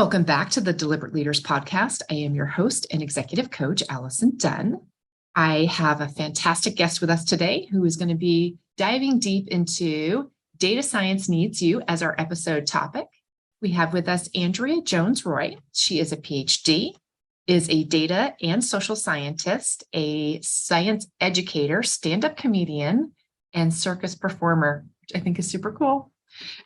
Welcome back to the Deliberate Leaders Podcast. I am your host and executive coach, Allison Dunn. I have a fantastic guest with us today who is going to be diving deep into data science needs you as our episode topic. We have with us Andrea Jones-Rooy. She is a Ph.D., is a data and social scientist, a science educator, stand-up comedian, and circus performer, which I think is super cool.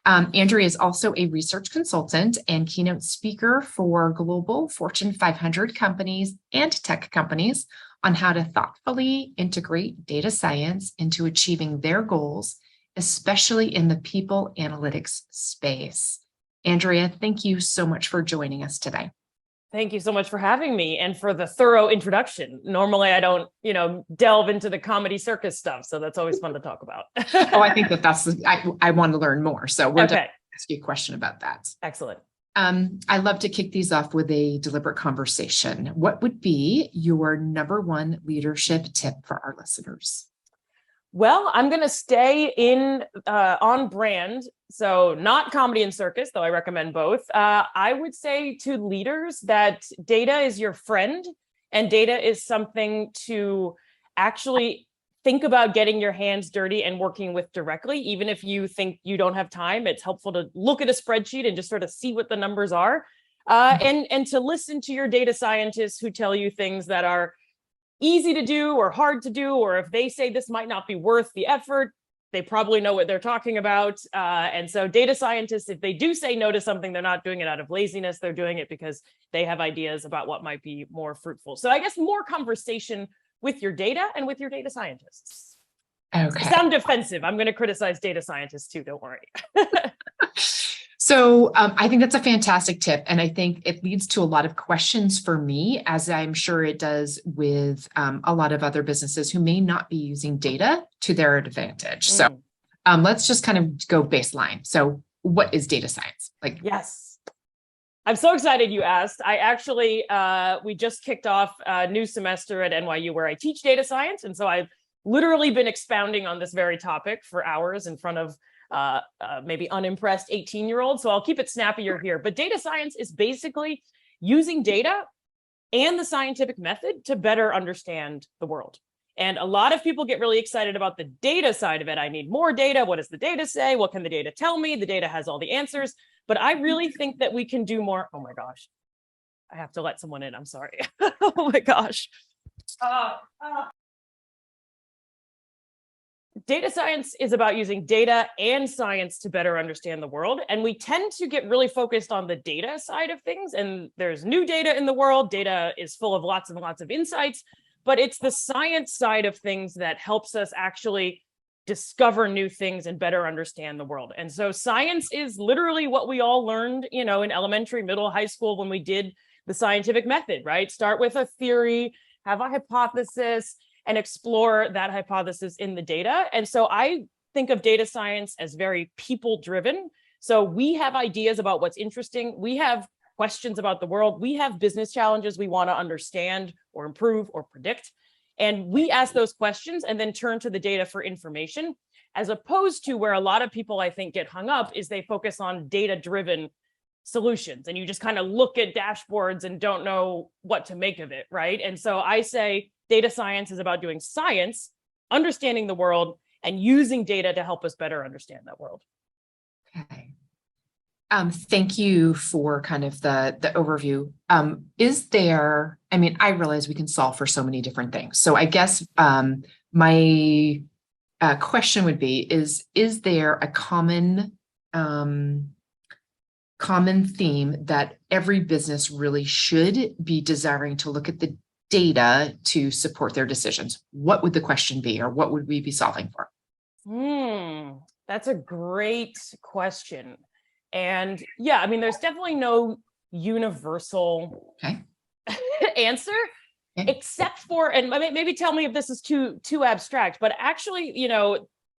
Andrea is also a research consultant and keynote speaker for global Fortune 500 companies and tech companies on how to thoughtfully integrate data science into achieving their goals, especially in the people analytics space. Andrea, thank you so much for joining us today. Thank you so much for having me and for the thorough introduction. Normally, I don't, delve into the comedy circus stuff. So that's always fun to talk about. I think I want to learn more. So we're going to ask you a question about that. Excellent. I love to kick these off with a deliberate conversation. What would be your number one leadership tip for our listeners? Well, I'm going to stay on brand. So not comedy and circus, though I recommend both. I would say to leaders that data is your friend and data is something to actually think about getting your hands dirty and working with directly. Even if you think you don't have time, it's helpful to look at a spreadsheet and just sort of see what the numbers are. And to listen to your data scientists who tell you things that are easy to do or hard to do, or if they say this might not be worth the effort, they probably know what they're talking about. And so data scientists, if they do say no to something, they're not doing it out of laziness. They're doing it because they have ideas about what might be more fruitful. So I guess more conversation with your data and with your data scientists. Okay. I sound defensive. I'm going to criticize data scientists too. Don't worry. So I think that's a fantastic tip. And I think it leads to a lot of questions for me, as I'm sure it does with a lot of other businesses who may not be using data to their advantage. So let's just kind of go baseline. So what is data science? Yes. I'm so excited you asked. I actually, we just kicked off a new semester at NYU where I teach data science. And so I've literally been expounding on this very topic for hours in front of maybe unimpressed 18-year-olds. So I'll keep it snappier here. But data science is basically using data and the scientific method to better understand the world. And a lot of people get really excited about the data side of it. I need more data. What does the data say? What can the data tell me? The data has all the answers. But I really think that we can do more. Oh my gosh. I have to let someone in. I'm sorry. Oh my gosh. Data science is about using data and science to better understand the world. And we tend to get really focused on the data side of things. And there's new data in the world. Data is full of lots and lots of insights, but it's the science side of things that helps us actually discover new things and better understand the world. And so science is literally what we all learned, in elementary, middle, high school when we did the scientific method, right? Start with a theory, have a hypothesis, and explore that hypothesis in the data. And so I think of data science as very people-driven. So we have ideas about what's interesting. We have questions about the world. We have business challenges we want to understand or improve or predict. And we ask those questions and then turn to the data for information, as opposed to where a lot of people, I think, get hung up is they focus on data-driven solutions. And you just kind of look at dashboards and don't know what to make of it, right? And so I say, data science is about doing science, understanding the world, and using data to help us better understand that world. Okay. Thank you for kind of the overview. I realize we can solve for so many different things. So I guess my question would be, is there a common theme that every business really should be desiring to look at the data to support their decisions? What would the question be, or what would we be solving for? That's a great question. And there's definitely no universal answer, except for, and maybe tell me if this is too abstract, but actually,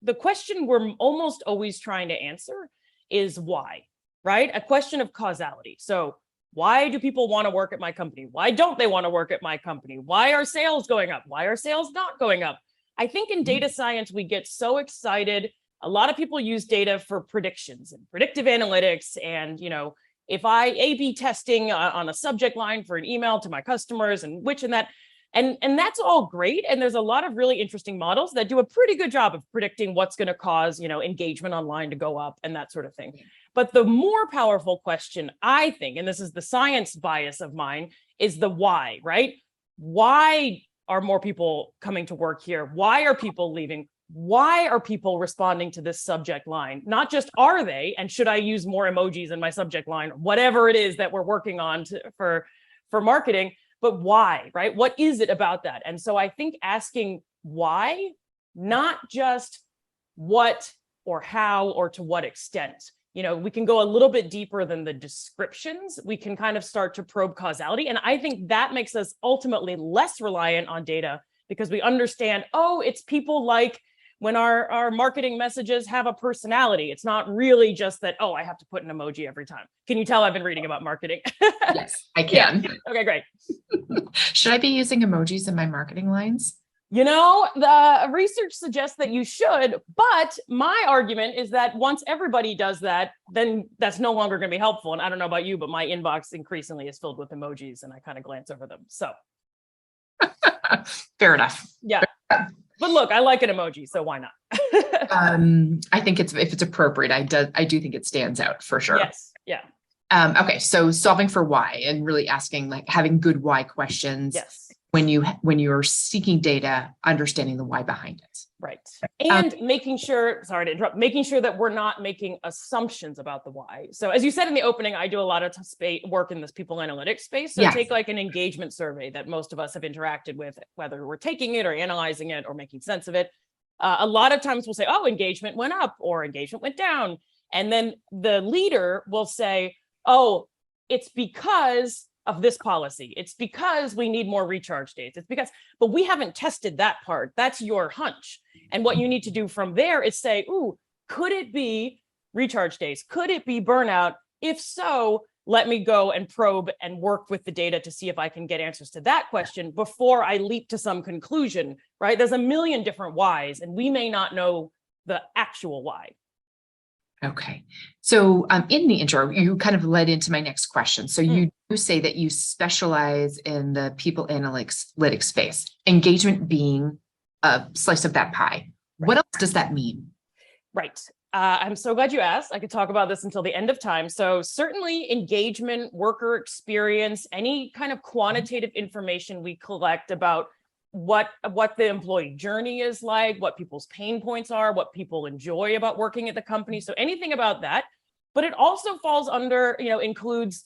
the question we're almost always trying to answer is why, right? A question of causality. So why do people want to work at my company? Why don't they want to work at my company? Why are sales going up? Why are sales not going up? I think in data science, we get so excited. A lot of people use data for predictions and predictive analytics and, if I A/B testing on a subject line for an email to my customers and which and that. And that's all great. And there's a lot of really interesting models that do a pretty good job of predicting what's going to cause, engagement online to go up and that sort of thing. But the more powerful question, I think, and this is the science bias of mine, is the why, right? Why are more people coming to work here? Why are people leaving? Why are people responding to this subject line? Not just are they, and should I use more emojis in my subject line, whatever it is that we're working on for marketing, but why, right? What is it about that? And so I think asking why, not just what or how or to what extent. We can go a little bit deeper than the descriptions. We can kind of start to probe causality. And I think that makes us ultimately less reliant on data because we understand, it's people like when our marketing messages have a personality. It's not really just that, I have to put an emoji every time. Can you tell I've been reading about marketing? Yes, I can. Yeah. Okay, great. Should I be using emojis in my marketing lines? The research suggests that you should, but my argument is that once everybody does that, then that's no longer going to be helpful. And I don't know about you, but my inbox increasingly is filled with emojis and I kind of glance over them. So. Fair enough. Yeah. But look, I like an emoji, so why not? I think if it's appropriate, I do think it stands out for sure. Yes. Yeah. Okay. So solving for why and really asking, like having good why questions. Yes. When you're seeking data, understanding the why behind it. Right. And making sure that we're not making assumptions about the why. So as you said in the opening, I do a lot of work in this people analytics space. So take like an engagement survey that most of us have interacted with, whether we're taking it or analyzing it or making sense of it. A lot of times we'll say, engagement went up or engagement went down. And then the leader will say, it's because of this policy. It's because we need more recharge days. It's because, but we haven't tested that part. That's your hunch. And what you need to do from there is say, could it be recharge days? Could it be burnout? If so, let me go and probe and work with the data to see if I can get answers to that question before I leap to some conclusion, right? There's a million different whys, and we may not know the actual why. Okay. So in the intro, you kind of led into my next question. So you do say that you specialize in the people analytics space, engagement being a slice of that pie. Right. What else does that mean? Right. I'm so glad you asked. I could talk about this until the end of time. So certainly engagement, worker experience, any kind of quantitative information we collect about what the employee journey is like, what people's pain points are, what people enjoy about working at the company. So anything about that, but it also falls under, includes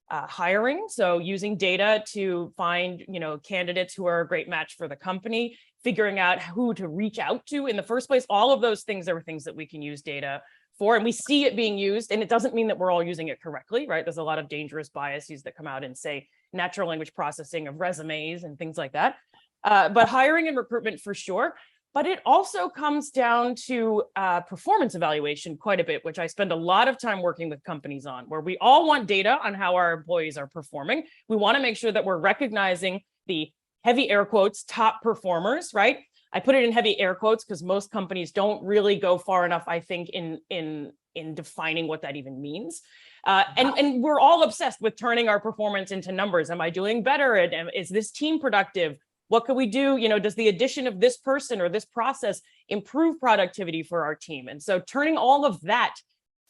hiring. So using data to find, candidates who are a great match for the company, figuring out who to reach out to in the first place. All of those things are things that we can use data for, and we see it being used. And it doesn't mean that we're all using it correctly, right? There's a lot of dangerous biases that come out in, say, natural language processing of resumes and things like that. But hiring and recruitment for sure. But it also comes down to performance evaluation quite a bit, which I spend a lot of time working with companies on, where we all want data on how our employees are performing. We want to make sure that we're recognizing the heavy air quotes top performers, right? I put it in heavy air quotes because most companies don't really go far enough, I think, in defining what that even means. And we're all obsessed with turning our performance into numbers. Am I doing better? Is this team productive? What could we do? Does the addition of this person or this process improve productivity for our team? And so turning all of that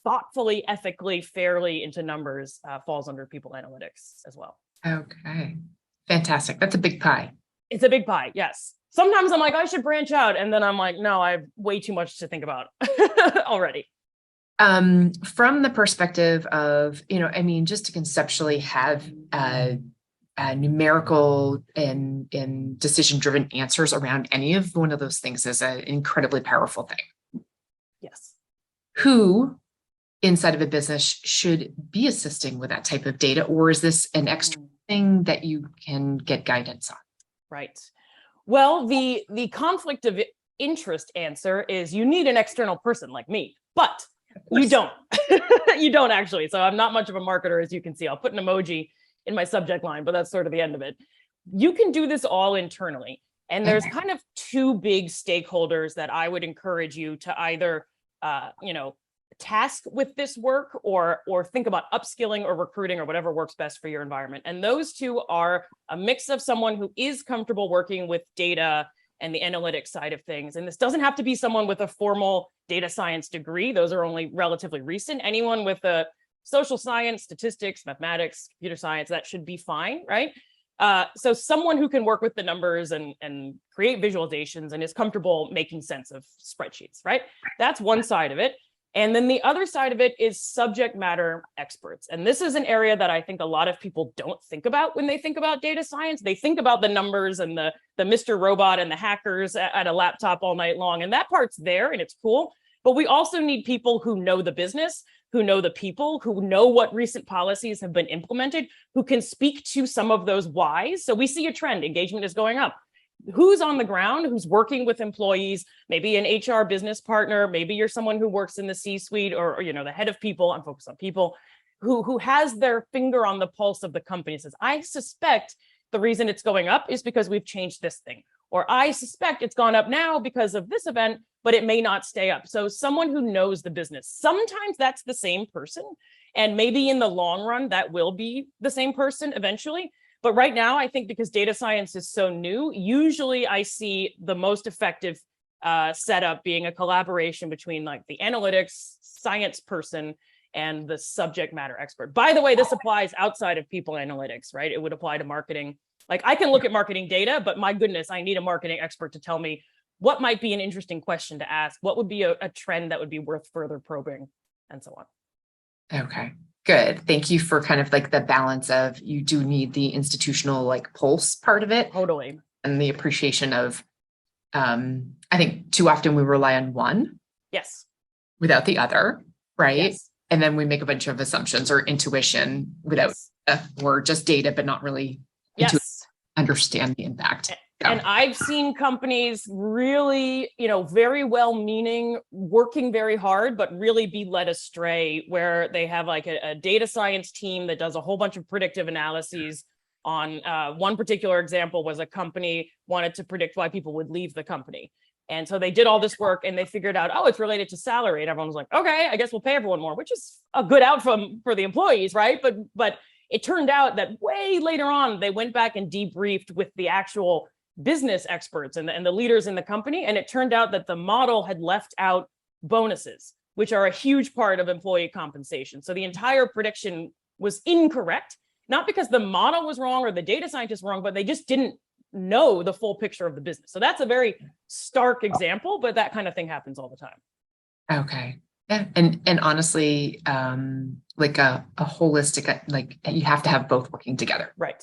thoughtfully, ethically, fairly into numbers falls under people analytics as well. Okay. Fantastic. That's a big pie. It's a big pie. Yes. Sometimes I'm like, I should branch out. And then I'm like, no, I have way too much to think about already. From the perspective of, just to conceptually have numerical and decision-driven answers around any of one of those things is an incredibly powerful thing. Yes. Who inside of a business should be assisting with that type of data, or is this an extra thing that you can get guidance on? Right. Well, the conflict of interest answer is you need an external person like me, but you don't. You don't actually. So I'm not much of a marketer, as you can see. I'll put an emoji in my subject line, but that's sort of the end of it. You can do this all internally. And there's kind of two big stakeholders that I would encourage you to either, task with this work or think about upskilling or recruiting or whatever works best for your environment. And those two are a mix of someone who is comfortable working with data and the analytics side of things. And this doesn't have to be someone with a formal data science degree. Those are only relatively recent. Anyone with a social science, statistics, mathematics, computer science, that should be fine, right? So someone who can work with the numbers and create visualizations and is comfortable making sense of spreadsheets, right? That's one side of it. And then the other side of it is subject matter experts. And this is an area that I think a lot of people don't think about when they think about data science. They think about the numbers and the Mr. Robot and the hackers at a laptop all night long. And that part's there and it's cool. But we also need people who know the business, who know the people, who know what recent policies have been implemented, who can speak to some of those whys. So we see a trend, engagement is going up. Who's on the ground, who's working with employees, maybe an HR business partner, maybe you're someone who works in the C-suite or the head of people, I'm focused on people, who has their finger on the pulse of the company, says, I suspect the reason it's going up is because we've changed this thing. Or I suspect it's gone up now because of this event, but it may not stay up. So someone who knows the business, sometimes that's the same person. And maybe in the long run, that will be the same person eventually. But right now, I think because data science is so new, usually I see the most effective setup being a collaboration between like the analytics science person and the subject matter expert. By the way, this applies outside of people analytics, right? It would apply to marketing. Like I can look at marketing data, but my goodness, I need a marketing expert to tell me what might be an interesting question to ask, what would be a trend that would be worth further probing, and so on. Okay, good. Thank you for kind of like the balance of you do need the institutional like pulse part of it. Totally. And the appreciation of, I think too often we rely on one. Yes. Without the other, right? Yes. And then we make a bunch of assumptions or intuition without, or just data, but not really understand the impact. And I've seen companies really, very well-meaning, working very hard, but really be led astray where they have like a data science team that does a whole bunch of predictive analyses on one particular example was a company wanted to predict why people would leave the company. And so they did all this work and they figured out, oh, it's related to salary. And everyone was like, okay, I guess we'll pay everyone more, which is a good outcome for the employees, right? But it turned out that way later on, they went back and debriefed with the actual business experts and the leaders in the company. And it turned out that the model had left out bonuses, which are a huge part of employee compensation. So the entire prediction was incorrect, not because the model was wrong or the data scientist wrong, but they just didn't know the full picture of the business. So that's a very stark example, but that kind of thing happens all the time. Okay. Yeah. And honestly, like a holistic, like you have to have both working together. Right.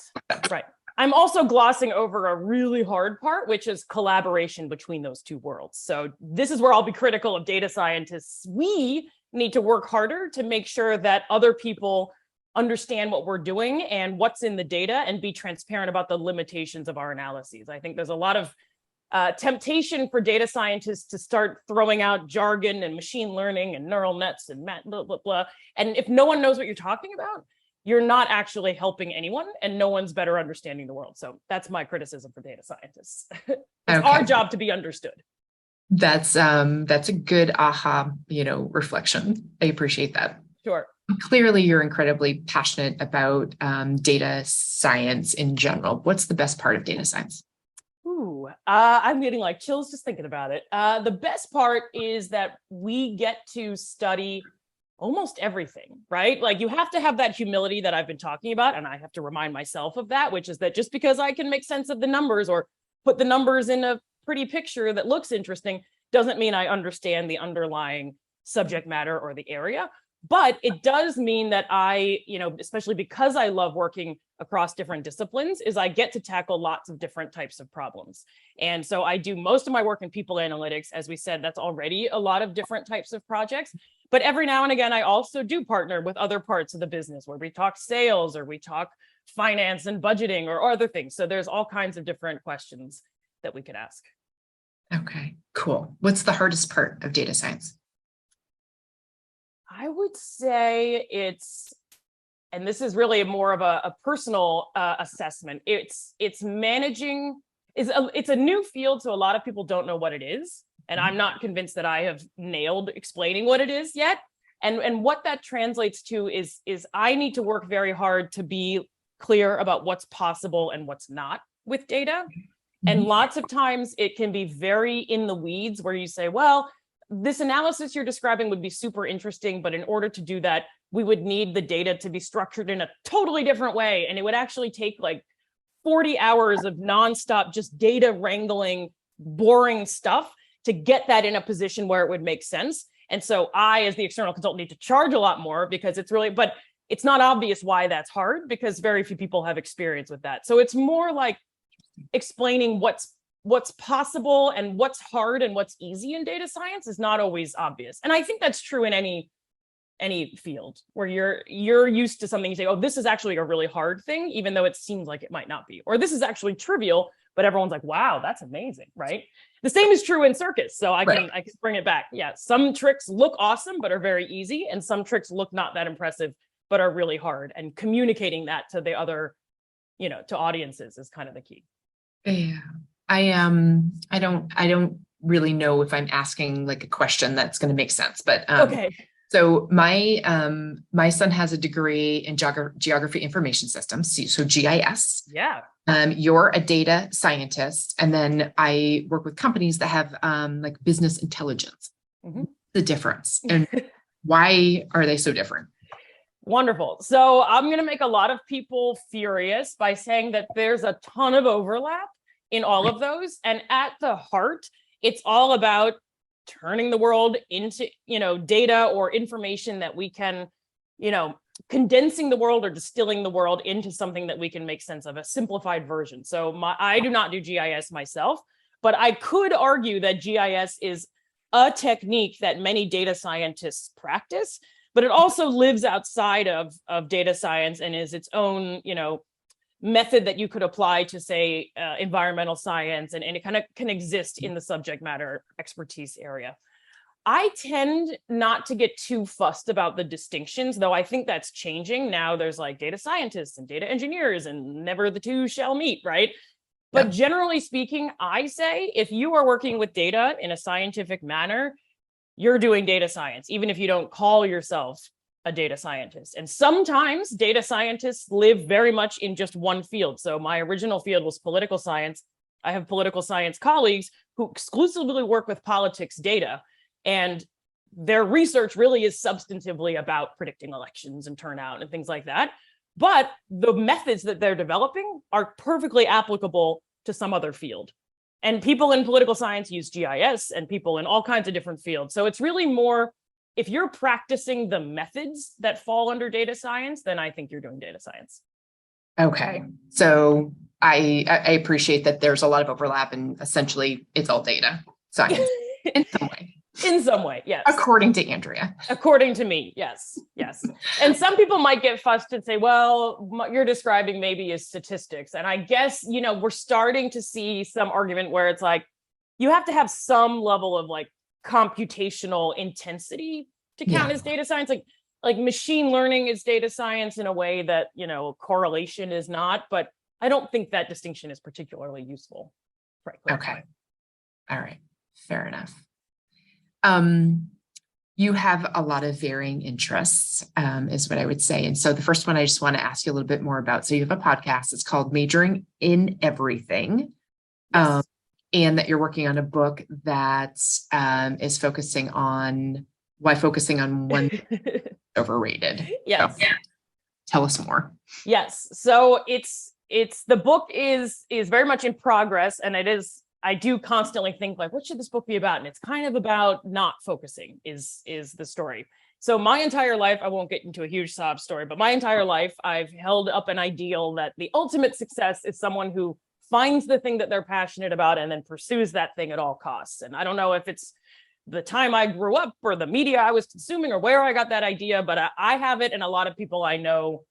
Right. I'm also glossing over a really hard part, which is collaboration between those two worlds. So this is where I'll be critical of data scientists. We need to work harder to make sure that other people understand what we're doing and what's in the data and be transparent about the limitations of our analyses. I think there's a lot of temptation for data scientists to start throwing out jargon and machine learning and neural nets and blah, blah, blah. And if no one knows what you're talking about, you're not actually helping anyone and no one's better understanding the world. So that's my criticism for data scientists. It's our job to be understood. That's a good aha, reflection. I appreciate that. Sure. Clearly, you're incredibly passionate about data science in general. What's the best part of data science? Ooh, I'm getting like chills just thinking about it. The best part is that we get to study almost everything, right? Like you have to have that humility that I've been talking about. And I have to remind myself of that, which is that just because I can make sense of the numbers or put the numbers in a pretty picture that looks interesting, doesn't mean I understand the underlying subject matter or the area. But it does mean that I, especially because I love working across different disciplines, is I get to tackle lots of different types of problems. And so I do most of my work in people analytics. As we said, that's already a lot of different types of projects. But every now and again, I also do partner with other parts of the business where we talk sales or we talk finance and budgeting or other things. So there's all kinds of different questions that we could ask. Okay, cool. What's the hardest part of data science? I would say it's, and this is really more of a personal assessment. It's managing, it's a new field, so a lot of people don't know what it is. And I'm not convinced that I have nailed explaining what it is yet. And what that translates to is I need to work very hard to be clear about what's possible and what's not with data. And lots of times it can be very in the weeds where you say, well, this analysis you're describing would be super interesting, but in order to do that, we would need the data to be structured in a totally different way. And it would actually take like 40 hours of nonstop just data wrangling, boring stuff to get that in a position where it would make sense. And so I, as the external consultant, need to charge a lot more because it's really, but it's not obvious why that's hard because very few people have experience with that. So it's more like explaining what's possible and what's hard and what's easy in data science is not always obvious. And I think that's true in any field where you're used to something, you say, oh, this is actually a really hard thing, even though it seems like it might not be, or this is actually trivial, but everyone's like, wow, that's amazing, right? The same is true in circus. So I can bring it back. Yeah, some tricks look awesome, but are very easy. And some tricks look not that impressive, but are really hard. And communicating that to the other, to audiences is kind of the key. Yeah, I don't really know if I'm asking like a question that's going to make sense, but okay. So my son has a degree in geography information systems, so GIS. Yeah. You're a data scientist, and then I work with companies that have like business intelligence. The difference, and why are they so different? Wonderful. So I'm going to make a lot of people furious by saying that there's a ton of overlap in all of those. And at the heart, it's all about turning the world into, data or information that we can, condensing the world or distilling the world into something that we can make sense of, a simplified version. So I do not do GIS myself, but I could argue that GIS is a technique that many data scientists practice, but it also lives outside of data science and is its own, method that you could apply to, say, environmental science, and it kind of can exist in the subject matter expertise area. I tend not to get too fussed about the distinctions, though I think that's changing. Now there's like data scientists and data engineers, and never the two shall meet, right? But generally speaking, I say if you are working with data in a scientific manner, you're doing data science, even if you don't call yourself a data scientist. And sometimes data scientists live very much in just one field. So my original field was political science. I have political science colleagues who exclusively work with politics data, and their research really is substantively about predicting elections and turnout and things like that. But the methods that they're developing are perfectly applicable to some other field. And people in political science use GIS, and people in all kinds of different fields. So it's really more, if you're practicing the methods that fall under data science, then I think you're doing data science. Okay. So I appreciate that there's a lot of overlap, and essentially it's all data science in some way. In some way, yes. According to Andrea. According to me, yes. And some people might get fussed and say, well, what you're describing maybe is statistics. And I guess, we're starting to see some argument where it's like, you have to have some level of like computational intensity to count as data science. Like machine learning is data science in a way that, correlation is not. But I don't think that distinction is particularly useful, frankly. Okay. All right. Fair enough. You have a lot of varying interests, is what I would say. And so the first one I just want to ask you a little bit more about. So you have a podcast, it's called Majoring in Everything. Yes. And that you're working on a book that is focusing on why focusing on one overrated. Yes. So, tell us more. Yes. So it's the book is very much in progress, and I do constantly think like, what should this book be about? And it's kind of about not focusing is the story. So my entire life, I won't get into a huge sob story, but my entire life, I've held up an ideal that the ultimate success is someone who finds the thing that they're passionate about and then pursues that thing at all costs. And I don't know if it's the time I grew up or the media I was consuming or where I got that idea, but I have it. And a lot of people I know,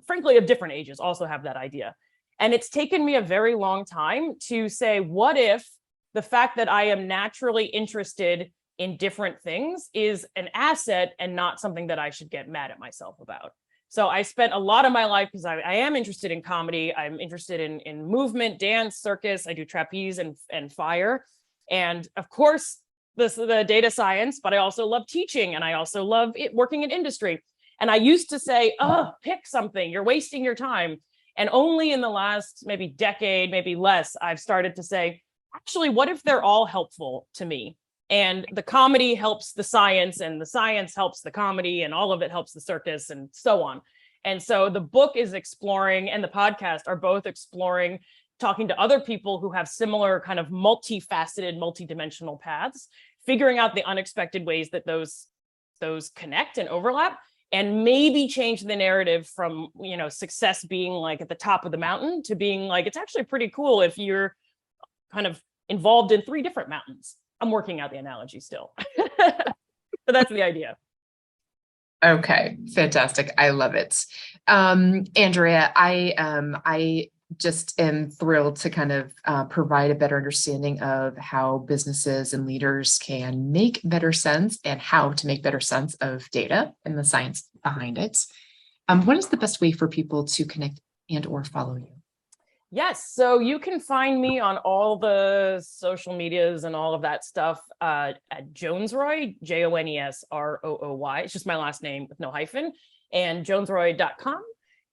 frankly, of different ages also have that idea. And it's taken me a very long time to say, what if the fact that I am naturally interested in different things is an asset and not something that I should get mad at myself about? So I spent a lot of my life, because I am interested in comedy. I'm interested in movement, dance, circus. I do trapeze and fire. And of course, the data science, but I also love teaching, and I also love working in industry. And I used to say, oh, pick something, you're wasting your time. And only in the last maybe decade, maybe less, I've started to say, actually, what if they're all helpful to me? And the comedy helps the science, and the science helps the comedy, and all of it helps the circus, and so on. And so the book is exploring, and the podcast are both exploring, talking to other people who have similar kind of multifaceted, multidimensional paths, figuring out the unexpected ways that those connect and overlap, and maybe change the narrative from, success being like at the top of the mountain to being like, it's actually pretty cool if you're kind of involved in 3 different mountains. I'm working out the analogy still. But that's the idea. Okay, fantastic. I love it. Andrea, I just am thrilled to kind of provide a better understanding of how businesses and leaders can make better sense, and how to make better sense of data and the science behind it. What is the best way for people to connect and or follow you? Yes, so you can find me on all the social medias and all of that stuff at Jones-Rooy, JONESROOY. It's just my last name with no hyphen, and jonesrooy.com.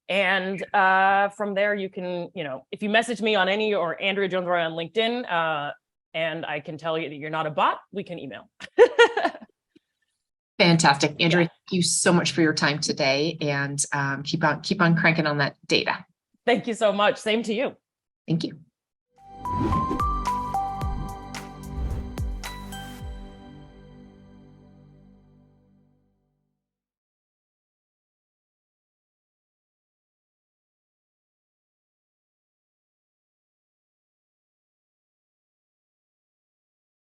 And from there, you can, if you message me on or Andrea Jones-Rooy on LinkedIn, and I can tell you that you're not a bot, we can email. Fantastic. Andrea, Thank you so much for your time today, and keep on cranking on that data. Thank you so much. Same to you. Thank you.